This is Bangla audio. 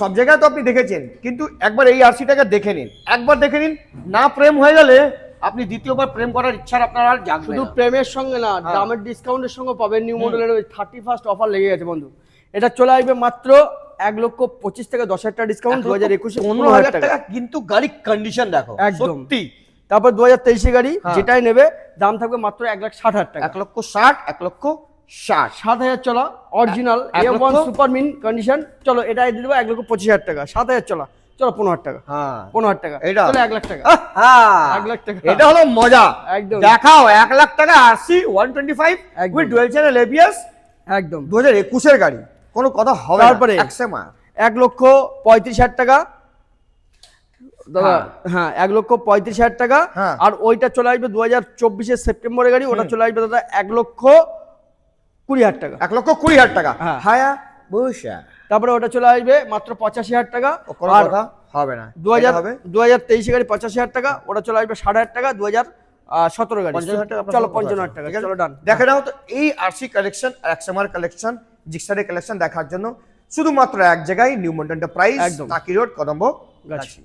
সব জায়গায় তো আপনি দেখেছেন, কিন্তু একবার এই আরসিটাকে দেখে নিন, একবার দেখে নিন, না প্রেম হয়ে গেলে আপনি দ্বিতীয়বার প্রেম করার ইচ্ছার আপনার আর জাগবে শুধু না। প্রেমের সঙ্গে না, দামের ডিসকাউন্টের সঙ্গে পাবেন। নিউ মডেলের ওই 31st অফার লেগে গেছে বন্ধু। এটা চলে আসবে মাত্র 1,25,000 থেকে 10,000 টাকা ডিসকাউন্ট, 2021 15,000 টাকা, কিন্তু গাড়ির কন্ডিশন দেখো একদম। সত্যি। তারপর 2023 গাড়ি যেটাই নেবে দাম থাকবে মাত্র 1,60,000 টাকা। 1,60,000, 1,60,000, 7,000 চলা original A1 super mint condition. চলো এটা দিয়ে দেবো 1,25,000 টাকা। 7,000 চলা, চলো 15,000 টাকা। হ্যাঁ 15,000 টাকা, এটা চলো 1,00,000 টাকা। 1,00,000 টাকা, এটা হলো মজা। একদম। দেখাও 1,00,000 টাকা আরসি 125 একদম। উইথ ডুয়াল চ্যানেল এবিএস, একদম। 2021 এর গাড়ি, কোনো কথা হবে না। তারপরে একসেমা 1,35,000 টাকা দাদা। হ্যাঁ 1,35,000 টাকা। হ্যাঁ। আর ওইটা চলে আসবে 2024 সেপ্টেম্বরের গাড়ি, ওটা চলে আসবে দাদা 1,20,000 টাকা। 1,20,000 টাকা। হ্যাঁ। হায়া বুশা, তারপরে ওটা চলে আসবে মাত্র 85,000 টাকা। কোনো আর কথা হবে না। 2023 গাড়ি 85,000 টাকা, ওটা চলে আসবে 5,500 টাকা। 2017 গাড়ি 50,000 টাকা। চলো 55,000 টাকা, চলো ডান। দেখে নাও তো এই আরসি কালেকশন, এক্সএমআর কালেকশন, জিক্সারের কালেকশন দেখার জন্য শুধুমাত্র এক জায়গায়, নিউ মন্ডল এন্টারপ্রাইজ, একদম। টাকি রোড, কদম্ব, গাছি।